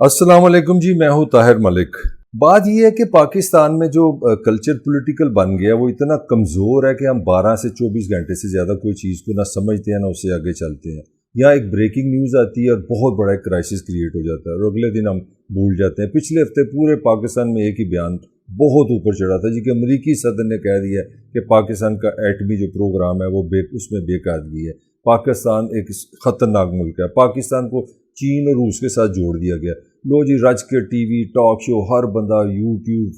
السلام علیکم جی، میں ہوں طاہر ملک۔ بات یہ ہے کہ پاکستان میں جو کلچر پولیٹیکل بن گیا وہ اتنا کمزور ہے کہ ہم 12 سے 24 گھنٹے سے زیادہ کوئی چیز کو نہ سمجھتے ہیں نہ اسے آگے چلتے ہیں۔ یا ایک بریکنگ نیوز آتی ہے اور بہت بڑا ایک کرائسس کریٹ ہو جاتا ہے اور اگلے دن ہم بھول جاتے ہیں۔ پچھلے ہفتے پورے پاکستان میں ایک ہی بیان بہت اوپر چڑھا تھا جی کہ امریکی صدر نے کہہ دیا کہ پاکستان کا ایٹمی جو پروگرام ہے وہ اس میں بے قاعدگی ہے۔ پاکستان ایک خطرناک ملک ہے۔ پاکستان کو چین اور روس کے ساتھ جوڑ دیا گیا۔ لو جی، رج کے ٹی وی ٹاک شو، ہر بندہ یوٹیوب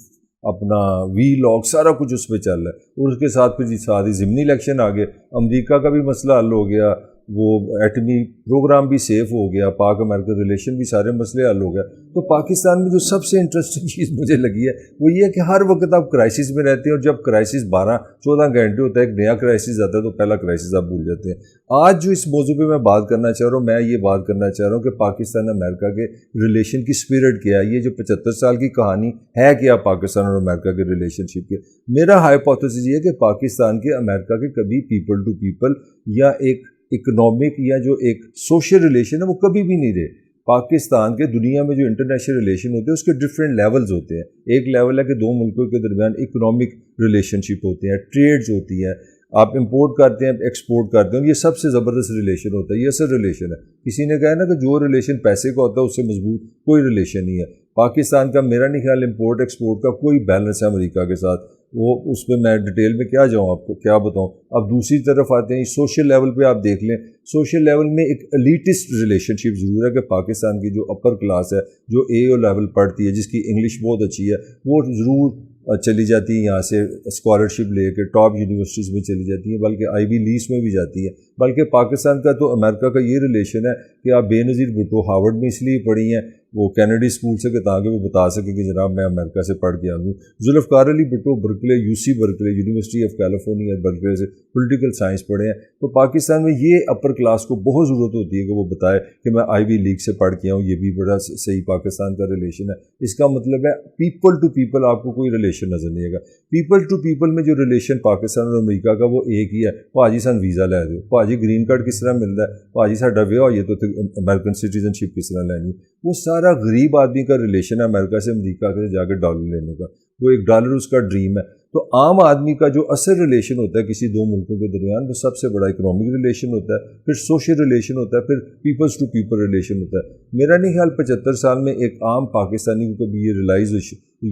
اپنا وی لاگ سارا کچھ اس پہ چل رہا ہے، اور اس کے ساتھ پھر جی ساتھ ہی ضمنی الیکشن آ گئے، امریکہ کا بھی مسئلہ حل ہو گیا، وہ ایٹمی پروگرام بھی سیف ہو گیا، پاک امریکہ ریلیشن بھی سارے مسئلے حل ہو گیا۔ تو پاکستان میں جو سب سے انٹرسٹنگ چیز مجھے لگی ہے وہ یہ ہے کہ ہر وقت آپ کرائسس میں رہتے ہیں، اور جب کرائسس 12-14 گھنٹے ہوتا ہے ایک نیا کرائسس آتا ہے تو پہلا کرائسس آپ بھول جاتے ہیں۔ آج جو اس موضوع پہ میں بات کرنا چاہ رہا ہوں، میں یہ بات کرنا چاہ رہا ہوں کہ پاکستان امریکہ کے ریلیشن کی اسپرٹ کیا ہے۔ یہ جو 75 سال کی کہانی ہے کیا پاکستان اور امریکہ کے ریلیشن شپ کے، میرا ہائپوتھیسس یہ ہے کہ پاکستان کے امریکہ کے کبھی پیپل ٹو پیپل یا ایک اکنامک یا جو ایک سوشل ریلیشن ہے وہ کبھی بھی نہیں رہے۔ پاکستان کے دنیا میں جو انٹرنیشنل ریلیشن ہوتے ہیں اس کے ڈفرینٹ لیولز ہوتے ہیں۔ ایک لیول ہے کہ دو ملکوں کے درمیان اکنامک ریلیشن شپ ہوتے ہیں، ٹریڈز ہوتی ہیں، آپ امپورٹ کرتے ہیں، ایکسپورٹ کرتے ہیں، یہ سب سے زبردست ریلیشن ہوتا ہے، یہ اصل ریلیشن ہے۔ کسی نے کہا نا کہ جو ریلیشن پیسے کا ہوتا ہے اس سے مضبوط کوئی ریلیشن نہیں ہے۔ پاکستان کا میرا نہیں خیال امپورٹ ایکسپورٹ کا کوئی بیلنس ہے امریکہ کے ساتھ، وہ اس پہ میں ڈیٹیل میں کیا جاؤں، آپ کو کیا بتاؤں۔ اب دوسری طرف آتے ہیں سوشل لیول پہ، آپ دیکھ لیں سوشل لیول میں ایک الیٹسٹ ریلیشن شپ ضرور ہے کہ پاکستان کی جو اپر کلاس ہے، جو اے او لیول پڑھتی ہے، جس کی انگلش بہت اچھی ہے، وہ ضرور چلی جاتی ہیں یہاں سے اسکالرشپ لے کے ٹاپ یونیورسٹیز میں چلی جاتی ہیں، بلکہ آئی وی لیگز میں بھی جاتی ہیں۔ بلکہ پاکستان کا تو امریکہ کا یہ ریلیشن ہے کہ آپ بے نظیر بھٹو ہارورڈ میں اس لیے پڑھی ہیں، وہ کینیڈی اسکول سے کہ تاکہ وہ بتا سکیں کہ جناب میں امریکہ سے پڑھ کے آؤں۔ Zulfikar Ali Bhutto Berkeley Berkeley university of California Berkeley سے پولیٹیکل سائنس پڑھے ہیں۔ تو پاکستان میں یہ اپر کلاس کو بہت ضرورت ہوتی ہے کہ وہ بتائے کہ میں آئی وی لیگ سے پڑھ کے آؤں، یہ بھی بڑا صحیح پاکستان کا ریلیشن ہے۔ اس کا مطلب ہے پیپل ٹو پیپل آپ کو کوئی ریلیشن نظر نہیں آئے گا۔ پیپل ٹو پیپل میں جو ریلیشن پاکستان اور امریکہ کا وہ ایک ہی ہے، پاجی سان ویزا لے دو، پاجی گرین کارڈ کس طرح ملتا ہے، پاجی ساڈا ویاہ ہوئی ہے تو امریکن سٹیزن شپ کس طرح لینی۔ وہ سارا غریب آدمی کا ریلیشن ہے امریکہ سے امریکہ سے جا کے ڈالر لینے کا، وہ ایک ڈالر اس کا ڈریم ہے۔ تو عام آدمی کا جو اصل ریلیشن ہوتا ہے کسی دو ملکوں کے درمیان، وہ سب سے بڑا اکنامک ریلیشن ہوتا ہے، پھر سوشل ریلیشن ہوتا ہے، پھر پیپلز ٹو پیپل ریلیشن ہوتا ہے۔ میرا نہیں خیال 75 سال میں ایک عام پاکستانی کو کبھی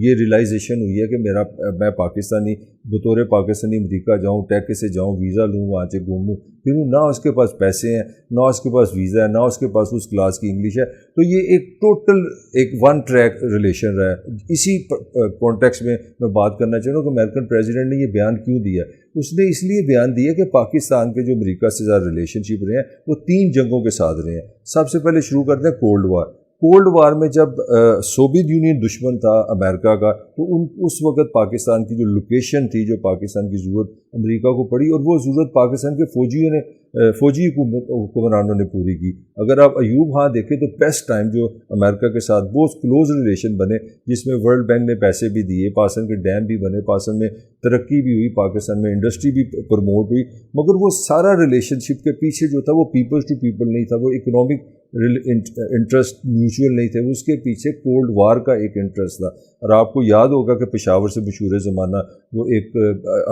یہ ریلائزیشن ہوئی ہے کہ میں پاکستانی بطور پاکستانی امریکہ جاؤں، ٹیکس سے جاؤں، ویزا لوں، وہاں سے گھوموں پھروں، نہ اس کے پاس پیسے ہیں، نہ اس کے پاس ویزا ہے، نہ اس کے پاس اس کلاس کی انگلش ہے۔ تو یہ ایک ٹوٹل ایک ون ٹریک ریلیشن رہا ہے۔ اسی کانٹیکس میں بات کرنا چاہوں کہ امریکن پریزیڈنٹ نے یہ بیان کیوں دیا۔ اس نے اس لیے بیان دیا کہ پاکستان کے جو امریکہ سے زیادہ ریلیشن شپ رہے ہیں وہ 3 جنگوں کے ساتھ رہے ہیں۔ سب سے پہلے شروع کرتے ہیں کولڈ وار۔ کولڈ وار میں جب سوویت یونین دشمن تھا امریکہ کا، تو اس وقت پاکستان کی جو لوکیشن تھی، جو پاکستان کی ضرورت امریکہ کو پڑی، اور وہ ضرورت پاکستان کے فوجی حکمرانوں نے پوری کی۔ اگر آپ ایوب ہاں دیکھیں تو بیسٹ ٹائم جو امریکہ کے ساتھ بہت کلوز ریلیشن بنے، جس میں ورلڈ بینک نے پیسے بھی دیے، پاکستان کے ڈیم بھی بنے، پاکستان میں ترقی بھی ہوئی، پاکستان میں انڈسٹری بھی پروموٹ ہوئی، مگر وہ سارا ریلیشن شپ کے پیچھے جو تھا وہ پیپل ٹو پیپل نہیں تھا، وہ اکنامک انٹرسٹ میوچول نہیں تھے، اس کے پیچھے کولڈ وار کا ایک انٹرسٹ تھا۔ اور آپ کو یاد ہوگا کہ پشاور سے مشہور زمانہ وہ ایک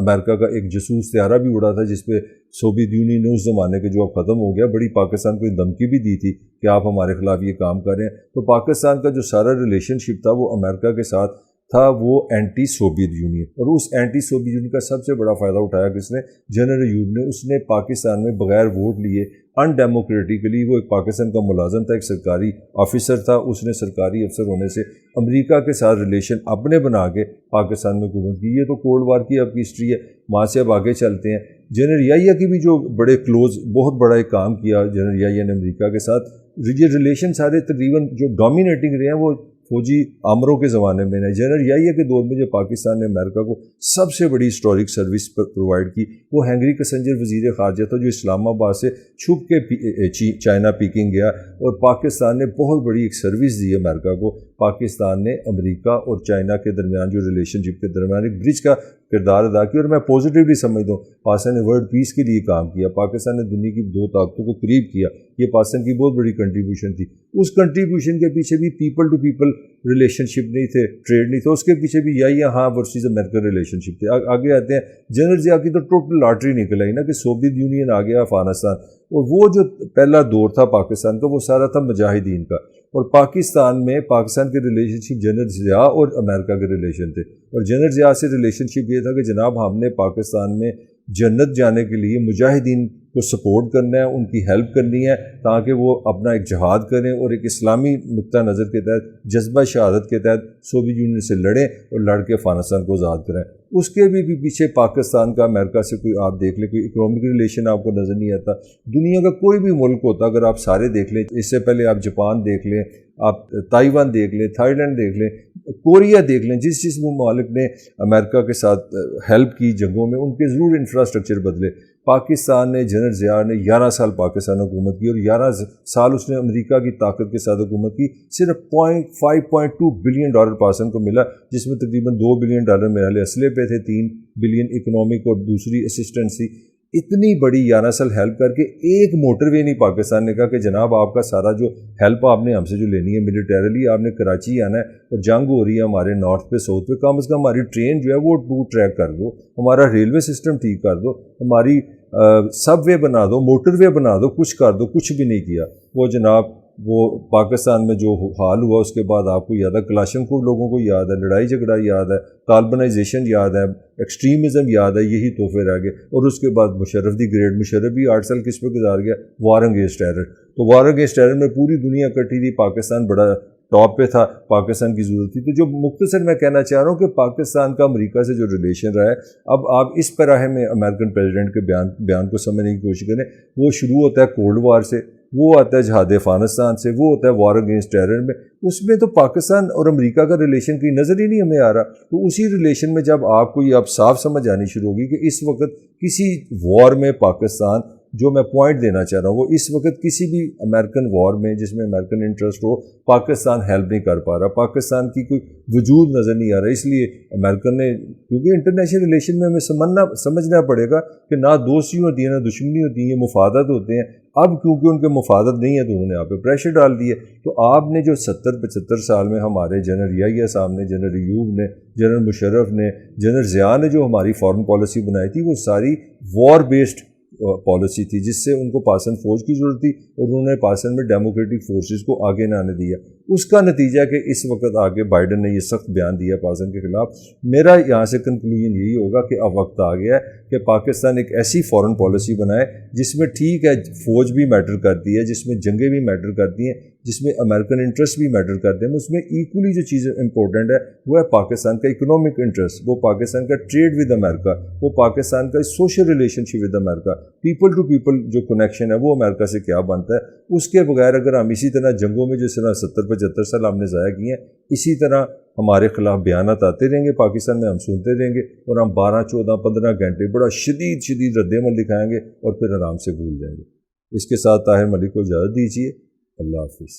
امریکہ کا ایک جاسوس طیارہ بھی اڑا تھا، جس پہ سوویت یونین نے اس زمانے کے جو اب ختم ہو گیا بڑی پاکستان کو دھمکی بھی دی تھی کہ آپ ہمارے خلاف یہ کام کر رہے ہیں۔ تو پاکستان کا جو سارا ریلیشن شپ تھا وہ امریکہ کے ساتھ تھا، وہ اینٹی سوویت یونین، اور اس اینٹی سوویت یونین کا سب سے بڑا فائدہ اٹھایا کس نے؟ جنرل ایوب نے۔ اس نے پاکستان میں بغیر ووٹ لیے ان ڈیموکریٹکلی، وہ ایک پاکستان کا ملازم تھا، ایک سرکاری آفیسر تھا، اس نے سرکاری افسر ہونے سے امریکہ کے ساتھ ریلیشن اپنے بنا کے پاکستان میں حکومت کی۔ یہ تو کولڈ وار کی آپ کی ہسٹری ہے۔ وہاں سے اب آگے چلتے ہیں، جنرل یحییٰ کی بھی جو بڑے کلوز بہت بڑا ایک کام کیا جنرل یحییٰ نے امریکہ کے ساتھ۔ یہ ریلیشن سارے تقریباً جو ڈومینیٹنگ رہے ہیں وہ فوجی عامروں کے زمانے میں نے، جنرل یحییٰ کے دور میں جو پاکستان نے امریکہ کو سب سے بڑی ہسٹورک سروس پرووائڈ کی، وہ ہینری کسنجر وزیر خارجہ تھا، جو اسلام آباد سے چھپ کے چائنا پیکنگ گیا، اور پاکستان نے بہت بڑی ایک سروس دی امریکہ کو۔ پاکستان نے امریکہ اور چائنا کے درمیان جو ریلیشن شپ کے درمیان ایک برج کا کردار ادا کیا، اور میں پازیٹیولی سمجھتا ہوں پاکستان نے ورلڈ پیس کے لیے کام کیا، پاکستان نے دنیا کی 2 طاقتوں کو قریب کیا، یہ پاکستان کی بہت بڑی کنٹریبیوشن تھی۔ اس کنٹریبیوشن کے پیچھے بھی پیپل ٹو پیپل ریلیشن شپ نہیں تھے، ٹریڈ نہیں تھا، اس کے پیچھے بھی ہاں ورسز امریکن ریلیشن شپ تھے۔ آگے آتے ہیں جنرل ضیاء کی تو ٹوٹل لاٹری نکل آئی نا کہ سوویت یونین آ گیا افغانستان، اور وہ جو پہلا دور تھا پاکستان کا وہ سارا تھا مجاہدین کا، اور پاکستان میں پاکستان کے ریلیشن شپ جنرل ضیاء اور امریکہ کے ریلیشن تھے، اور جنرل ضیاء سے ریلیشن شپ یہ تھا کہ جناب ہم نے پاکستان میں جنت جانے کے لیے مجاہدین کو سپورٹ کرنا ہے، ان کی ہیلپ کرنی ہے تاکہ وہ اپنا ایک جہاد کریں اور ایک اسلامی نقطہ نظر کے تحت جذبہ شہادت کے تحت سوویت یونین سے لڑیں اور لڑ کے افغانستان کو آزاد کریں۔ اس کے بھی پیچھے پاکستان کا امریکہ سے کوئی آپ دیکھ لیں کوئی اکنامک ریلیشن آپ کو نظر نہیں آتا۔ دنیا کا کوئی بھی ملک ہوتا اگر آپ سارے دیکھ لیں، اس سے پہلے آپ جاپان دیکھ لیں، آپ تائیوان دیکھ لیں، تھائی لینڈ دیکھ لیں، کوریا دیکھ لیں، جس ممالک نے امریکہ کے ساتھ ہیلپ کی جنگوں میں، ان کے ضرور انفراسٹرکچر بدلے۔ پاکستان نے جنرل ضیاء نے 11 سال پاکستان حکومت کی، اور 11 سال اس نے امریکہ کی طاقت کے ساتھ حکومت کی، صرف $5.2 بلین پاکستان کو ملا، جس میں تقریباً $2 بلین میرے اسلحے پہ تھے، 3 بلین اکنامک اور دوسری اسسٹنس تھی۔ اتنی بڑی 11 سال ہیلپ کر کے ایک موٹر وے نہیں پاکستان نے کہا کہ جناب آپ کا سارا جو ہیلپ آپ نے ہم سے جو لینی ہے ملیٹریلی، آپ نے کراچی آنا ہے اور جنگ ہو رہی ہے ہمارے نارتھ پہ ساؤتھ پہ، کم از کم ہماری ٹرین جو ہے وہ 2 ٹریک کر دو، ہمارا ریلوے سسٹم ٹھیک کر دو، ہماری سب وے بنا دو، موٹر وے بنا دو، کچھ کر دو، کچھ بھی نہیں کیا۔ وہ جناب وہ پاکستان میں جو حال ہوا اس کے بعد آپ کو یاد ہے کلاشنکوف لوگوں کو یاد ہے، لڑائی جھگڑا یاد ہے، طالبانائزیشن یاد ہے، ایکسٹریمزم یاد ہے، یہی تحفے رہ گئے۔ اور اس کے بعد مشرف دی گریٹ، مشرف بھی 8 سال کس پہ گزار گیا؟ War against terror. تو وار اگینسٹ ٹیرر میں پوری دنیا کٹی تھی، پاکستان بڑا ٹاپ پہ تھا، پاکستان کی ضرورت تھی۔ تو جو مختصر میں کہنا چاہ رہا ہوں کہ پاکستان کا امریکہ سے جو ریلیشن رہا ہے، اب آپ اس پیراہے میں امریکن پریزیڈنٹ کے بیان کو سمجھنے کی کوشش کریں، وہ شروع ہوتا ہے کولڈ وار سے، وہ آتا ہے جہاد افغانستان سے، وہ ہوتا ہے وار اگینسٹ ٹیرر میں، اس میں تو پاکستان اور امریکہ کا ریلیشن کی نظر ہی نہیں ہمیں آ رہا۔ تو اسی ریلیشن میں جب آپ کو یہ اب صاف سمجھ آنی شروع ہوگی کہ اس وقت کسی وار میں پاکستان، جو میں پوائنٹ دینا چاہ رہا ہوں، وہ اس وقت کسی بھی امریکن وار میں جس میں امریکن انٹرسٹ ہو، پاکستان ہیلپ نہیں کر پا رہا، پاکستان کی کوئی وجود نظر نہیں آ رہا۔ اس لیے امریکن نے، کیونکہ انٹرنیشنل ریلیشن میں ہمیں سمجھنا پڑے گا کہ نہ دوستی ہوتی ہے نہ دشمنی ہوتی ہے، یہ مفادات ہوتے ہیں۔ اب کیونکہ ان کے مفادات نہیں ہیں تو انہوں نے آپ پہ پریشر ڈال دیے۔ تو آپ نے جو 70-75 سال میں ہمارے جنرل یحییٰ صاحب نے، جنرل ایوب نے، جنرل مشرف نے، جنرل ضیاء نے جو ہماری فارن پالیسی بنائی تھی، وہ ساری وار بیسڈ پالیسی تھی، جس سے ان کو پاکستان فوج کی ضرورت تھی، اور انہوں نے پاکستان میں ڈیموکریٹک فورسز کو آگے نہ آنے دیا۔ اس کا نتیجہ کہ اس وقت آگے بائیڈن نے یہ سخت بیان دیا پاکستان کے خلاف۔ میرا یہاں سے کنکلوژن یہی ہوگا کہ اب وقت آ گیا ہے کہ پاکستان ایک ایسی فارن پالیسی بنائے جس میں ٹھیک ہے فوج بھی میٹر کرتی ہے، جس میں جنگیں بھی میٹر کرتی ہیں، جس میں امریکن انٹرسٹ بھی میٹر کرتے ہیں، اس میں ایکولی جو چیز امپورٹنٹ ہے وہ ہے پاکستان کا اکنامک انٹرسٹ، وہ پاکستان کا ٹریڈ ود امریکہ، وہ پاکستان کا social relationship with America, people to people جو کنیکشن ہے وہ امریکہ سے کیا بنتا ہے۔ اس کے بغیر اگر ہم اسی طرح جنگوں میں جس طرح 70-75 سال ہم نے ضائع کیے ہیں، اسی طرح ہمارے خلاف بیانات آتے رہیں گے پاکستان میں، ہم سنتے رہیں گے، اور ہم 12, 14, 15 گھنٹے بڑا شدید رد عمل دکھائیں گے اور پھر آرام سے بھول جائیں گے۔ اس کے ساتھ طاہر ملک کو اجازت دیجیے۔ اللہ حافظ۔